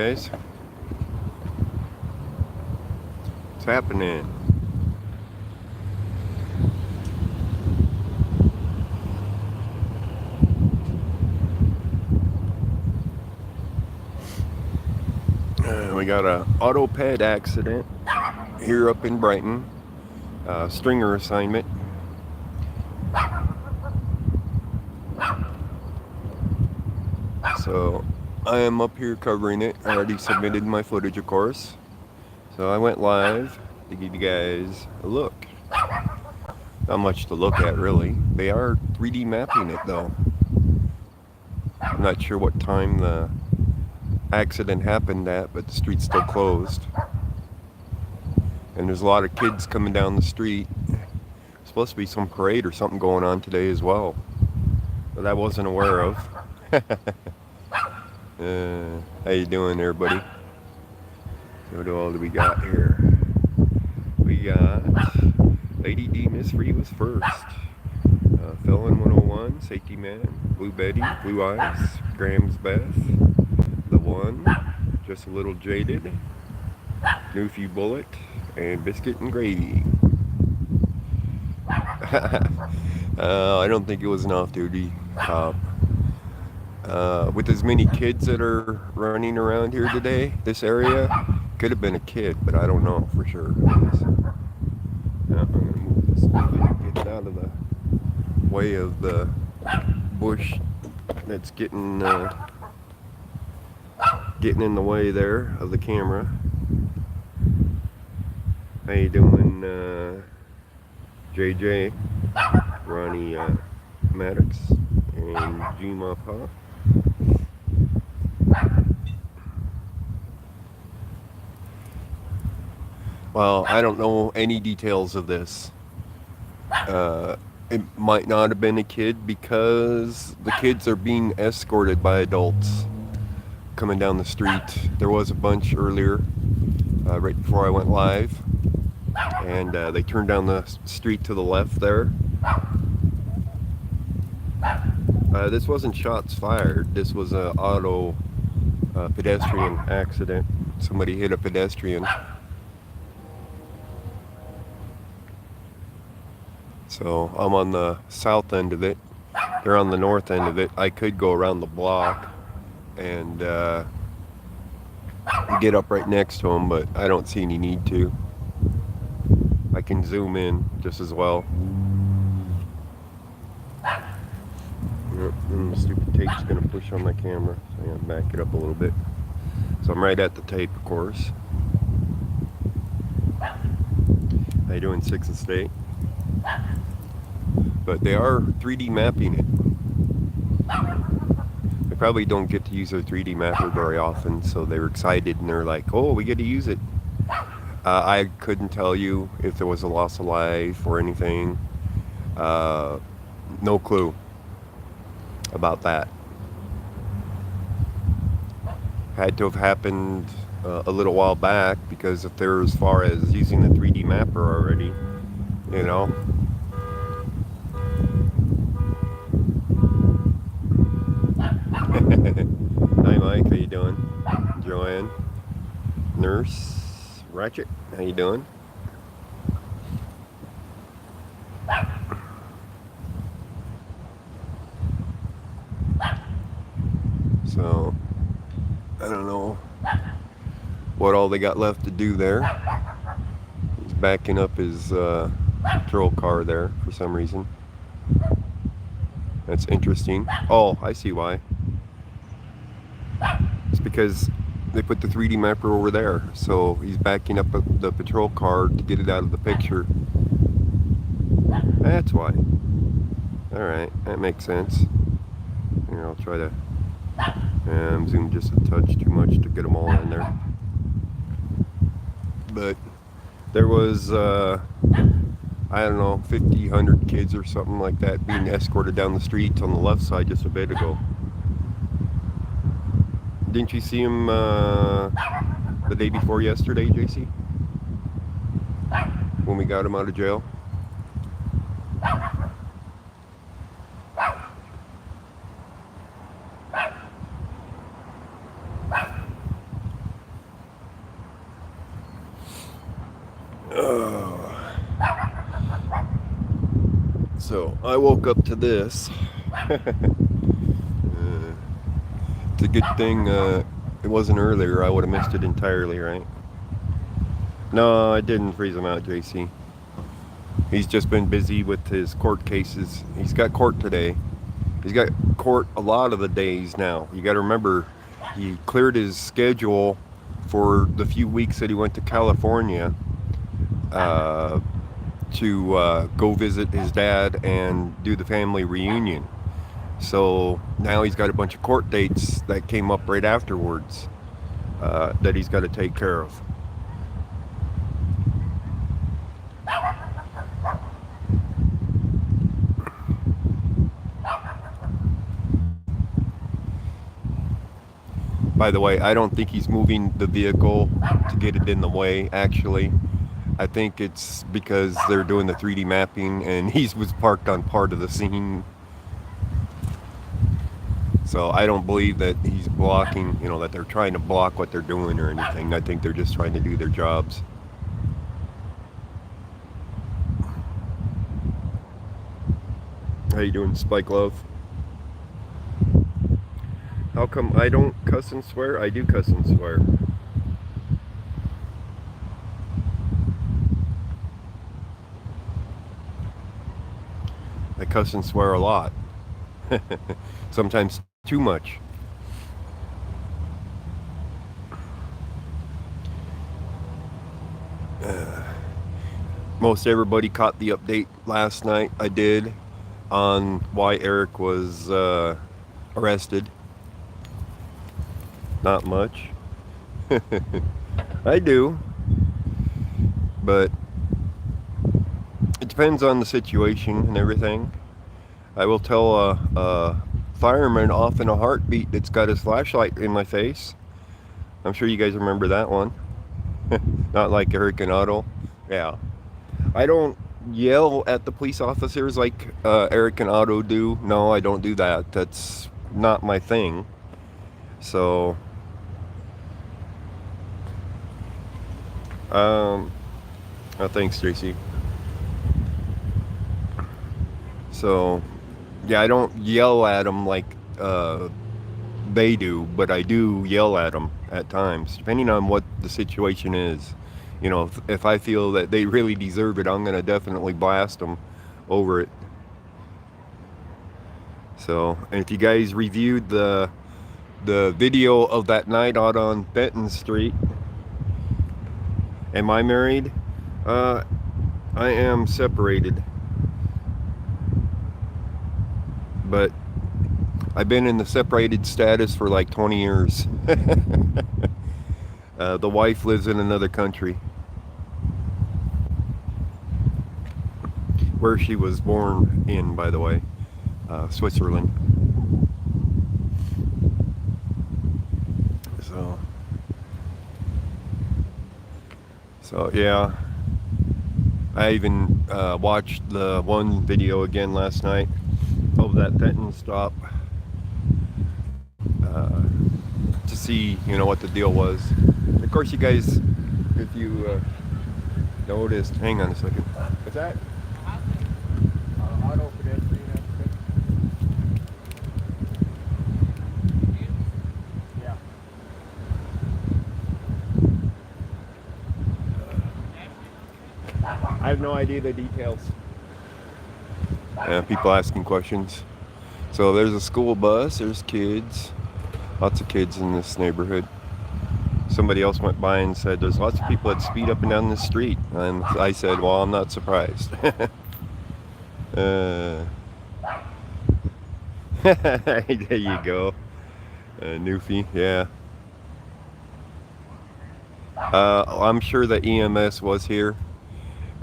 Guys, what's happening? We got a auto ped accident here up in Brighton. Stringer assignment. So I am up here covering it. I already submitted my footage, of course. So I went live to give you guys a look. Not much to look at, really. They are 3D mapping it, though. I'm not sure what time the accident happened at, but the street's still closed. And there's a lot of kids coming down the street. There's supposed to be some parade or something going on today as well, that I wasn't aware of. How you doing there, buddy? So what all do we got here? We got Lady D Miss Free was first. Felon 101, Safety Man, Blue Betty, Blue Eyes, Graham's Beth, The One, Just a Little Jaded, Newfie Bullet, and Biscuit and Gravy. I don't think it was an off-duty cop. With as many kids that are running around here today, this area, could have been a kid, but I don't know for sure. I'm going to move this thing, get it out of the way of the bush that's getting in the way there of the camera. How you doing, JJ, Ronnie Maddox, and Jima Pa? Well, I don't know any details of this. It might not have been a kid because the kids are being escorted by adults coming down the street. There was a bunch earlier, right before I went live, and they turned down the street to the left there. This wasn't shots fired. This was an auto pedestrian accident. Somebody hit a pedestrian. So I'm on the south end of it. They're on the north end of it. I could go around the block and get up right next to them, but I don't see any need to. I can zoom in just as well. Yep, and the stupid tape's gonna push on my camera, so I'm gonna back it up a little bit. So I'm right at the tape, of course. How you doing, 6th Estate? But they are 3D mapping it. They probably don't get to use their 3D mapper very often, so they were excited and they're like, oh, we get to use it. I couldn't tell you if there was a loss of life or anything. No clue about that. Had to have happened a little while back, because if they're as far as using the 3D mapper already, you know. Hi Mike, how you doing? Joanne, Nurse, Ratchet, how you doing? So, I don't know what all they got left to do there. He's backing up his patrol car there for some reason. That's interesting. Oh, I see why. It's because they put the 3D mapper over there, so he's backing up the patrol car to get it out of the picture. That's why. Alright, that makes sense. Here, I'll try to zoom just a touch too much to get them all in there. But there was, I don't know, 50, 100 kids or something like that being escorted down the street on the left side just a bit ago. Didn't you see him the day before yesterday, JC? When we got him out of jail? So I woke up to this. It's a good thing it wasn't earlier. I would have missed it entirely, right? No, I didn't freeze him out, JC. He's just been busy with his court cases. He's got court today. He's got court a lot of the days now. You got to remember, he cleared his schedule for the few weeks that he went to California to go visit his dad and do the family reunion. So now he's got a bunch of court dates that came up right afterwards that he's got to take care of. By the way, I don't think he's moving the vehicle to get it in the way, actually. I think it's because they're doing the 3D mapping and he was parked on part of the scene. So I don't believe that he's blocking, that they're trying to block what they're doing or anything. I think they're just trying to do their jobs. How you doing, Spike Love? How come I don't cuss and swear? I do cuss and swear. I cuss and swear a lot. Sometimes too much. Most everybody caught the update last night. I did on why Eric was arrested. Not much. I do. But it depends on the situation and everything. I will tell a fireman off in a heartbeat that's got his flashlight in my face. I'm sure you guys remember that one. Not like Eric and Otto. Yeah. I don't yell at the police officers like Eric and Otto do. No, I don't do that. That's not my thing. So thanks, JC. So, yeah, I don't yell at them like they do, but I do yell at them at times, depending on what the situation is. If I feel that they really deserve it, I'm going to definitely blast them over it. So, and if you guys reviewed the video of that night out on Benton Street, am I married? I am separated. But I've been in the separated status for like 20 years. The wife lives in another country where she was born in, by the way, Switzerland. So yeah, I even watched the one video again last night of that Benton stop to see, what the deal was. Of course, you guys, if you noticed, hang on a second. What's that? Auto pedestrian accident. Yeah. I have no idea the details. People asking questions. So there's a school bus, there's kids, lots of kids in this neighborhood. Somebody else went by and said there's lots of people that speed up and down the street, and I said, well, I'm not surprised. There you go. Newfie, yeah. I'm sure that EMS was here.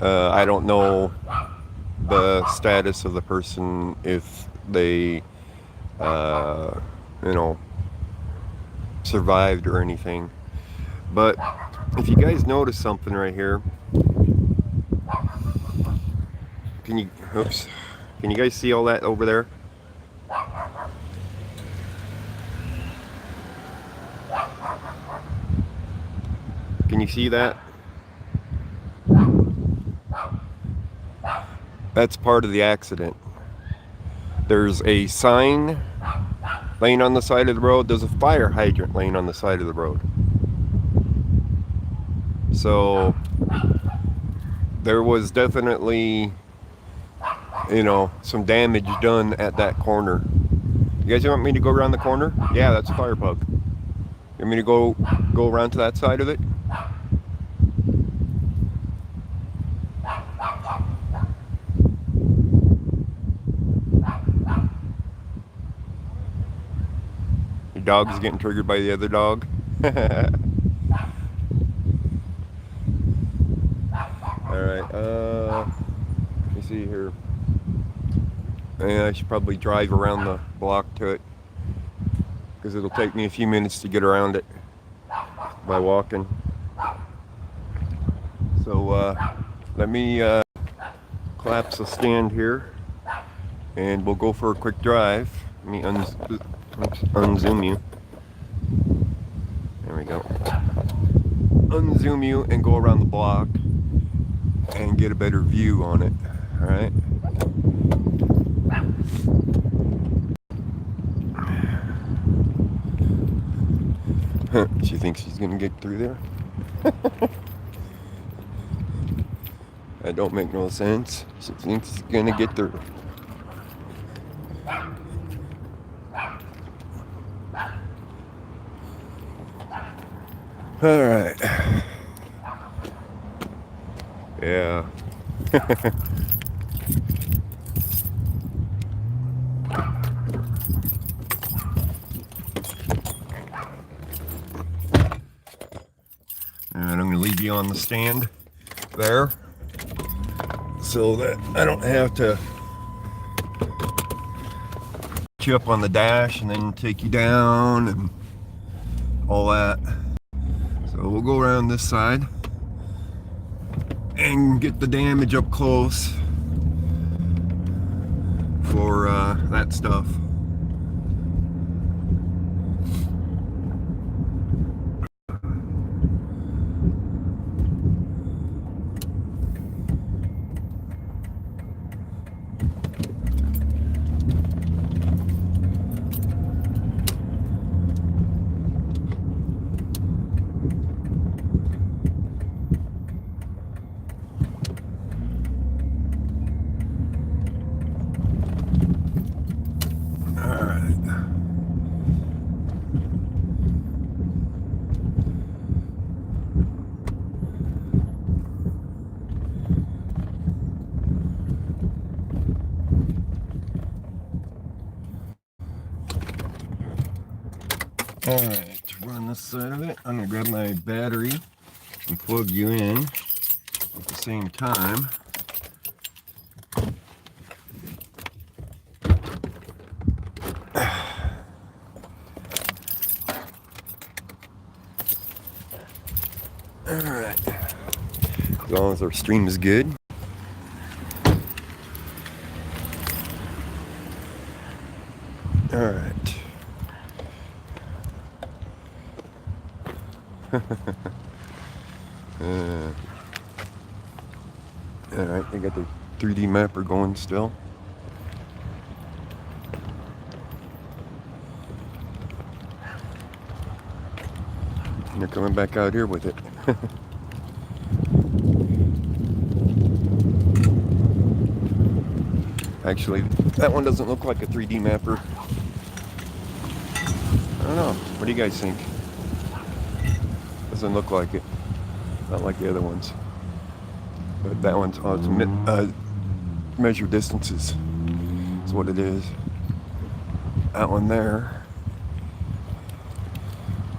I don't know the status of the person, if they survived or anything. But if you guys notice something right here, can you guys see all that over there? Can you see that? That's part of the accident. There's a sign laying on the side of the road. There's a fire hydrant laying on the side of the road. So there was definitely, some damage done at that corner. You guys want me to go around the corner? Yeah, that's a fire plug. You want me to go around to that side of it? Your dog's getting triggered by the other dog. Alright, let me see here. Yeah, I should probably drive around the block to it, because it'll take me a few minutes to get around it by walking. So let me collapse the stand here, and we'll go for a quick drive. Let me unzoom you. There we go. Unzoom you and go around the block and get a better view on it. All right. She thinks she's gonna get through there. That don't make no sense. She thinks she's gonna get through. All right. Yeah. And I'm going to leave you on the stand there so that I don't have to put you up on the dash and then take you down and all that. So we'll go around this side and get the damage up close for that stuff. Alright, to run this side of it, I'm going to grab my battery and plug you in at the same time. Alright, as long as our stream is good. Alright. Alright, they got the 3D mapper going still. And they're coming back out here with it. Actually, that one doesn't look like a 3D mapper. I don't know. What do you guys think? Doesn't look like it. Not like the other ones. But that one's, it's measure distances. That's what it is. That one there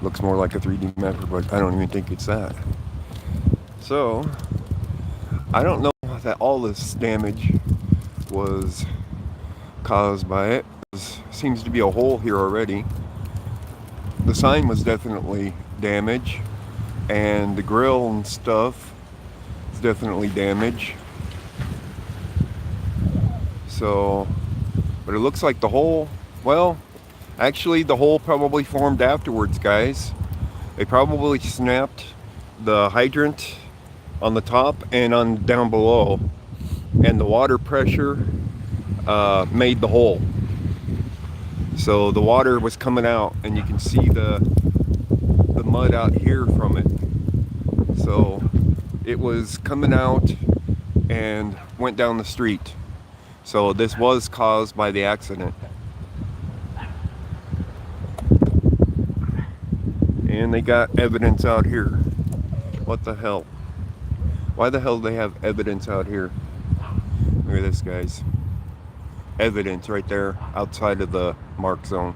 looks more like a 3D mapper, but I don't even think it's that. So, I don't know that all this damage was caused by it. There seems to be a hole here already. The sign was definitely damaged, and the grill and stuff is definitely damaged. So, but it looks like the hole, well, actually the hole probably formed afterwards, guys. They probably snapped the hydrant on the top and on down below. and the water pressure made the hole. So the water was coming out, and you can see the mud out here from it. So it was coming out and went down the street. So this was caused by the accident. And they got evidence out here. What the hell? Why the hell do they have evidence out here? Look at this, guys. Evidence right there outside of the mark zone.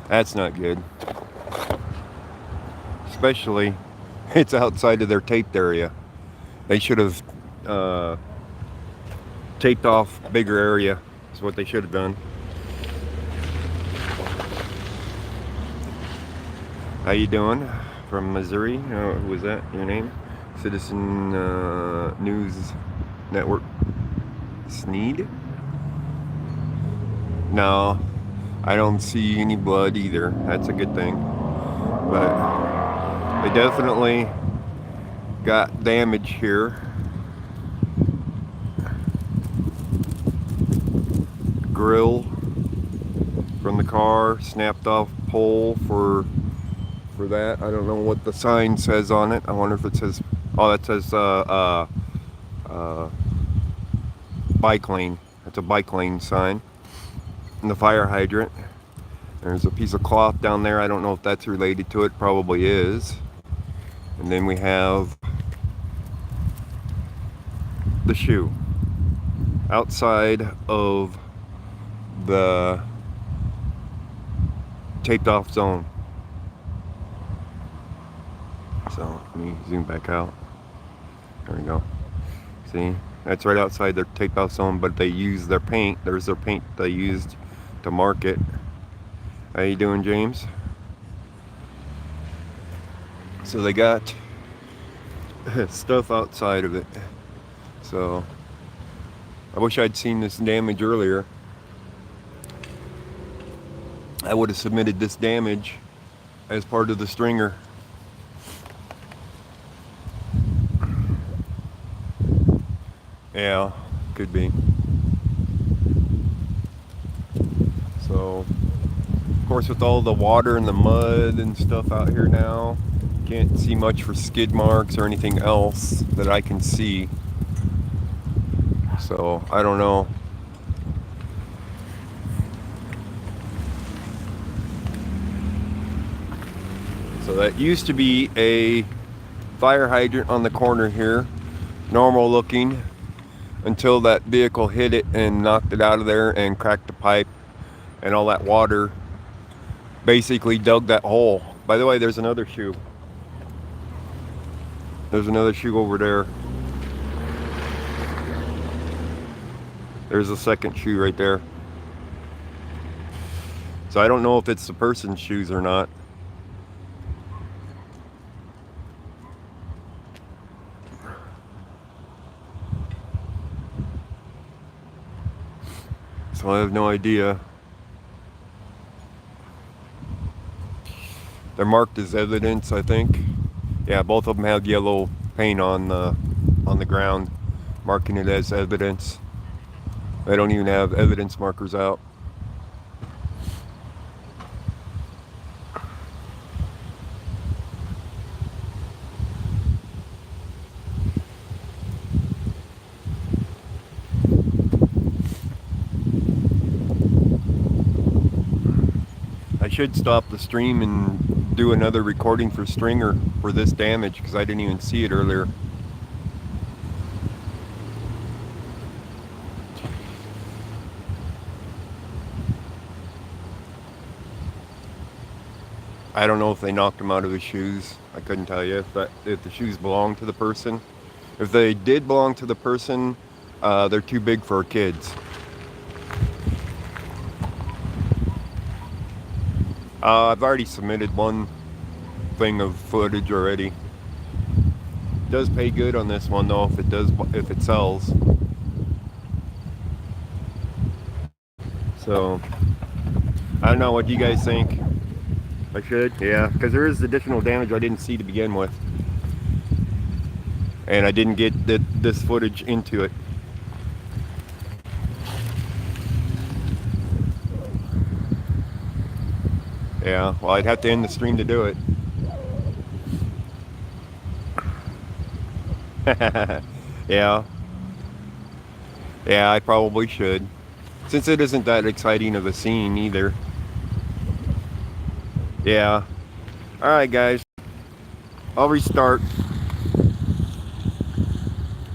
That's not good. Especially, it's outside of their taped area. They should have taped off bigger area. Is what they should have done. How you doing? From Missouri? Who was that? Your name? Citizen News Network. Sneed? No, I don't see any blood either. That's a good thing. But they definitely got damage here. Grill from the car, snapped off pole for that. I don't know what the sign says on it. I wonder if it says, oh, that says bike lane. That's a bike lane sign. And the fire hydrant. There's a piece of cloth down there. I don't know if that's related to it. Probably is. And then we have the shoe outside of the taped off zone. So let me zoom back out. There we go. See, that's right outside their taped off zone, but they use their paint. There's their paint they used to mark it. How you doing, James? So they got stuff outside of it. So I wish I'd seen this damage earlier. I would have submitted this damage as part of the stringer. Yeah, could be. So, of course, with all the water and the mud and stuff out here now, can't see much for skid marks or anything else that I can see. So, I don't know. So that used to be a fire hydrant on the corner here, normal looking, until that vehicle hit it and knocked it out of there and cracked the pipe, and all that water basically dug that hole. By the way, there's another shoe. There's another shoe over there. There's a second shoe right there. So I don't know if it's the person's shoes or not. So I have no idea. They're marked as evidence, I think. Yeah, both of them have yellow paint on the ground, marking it as evidence. They don't even have evidence markers out. I should stop the stream and do another recording for Stringer for this damage, because I didn't even see it earlier. I don't know if they knocked him out of his shoes. I couldn't tell you if the shoes belong to the person. If they did belong to the person, they're too big for kids. I've already submitted one thing of footage already. It does pay good on this one though, if it sells. So I don't know, what do you guys think? I should, yeah, because there is additional damage I didn't see to begin with. And I didn't get this footage into it. Yeah, well, I'd have to end the stream to do it. Yeah. Yeah, I probably should. Since it isn't that exciting of a scene either. Yeah. Alright, guys. I'll restart.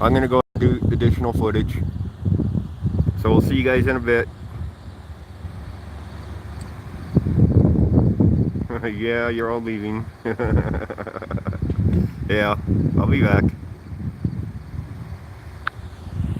I'm going to go do additional footage. So we'll see you guys in a bit. Yeah, you're all leaving. Yeah, I'll be back.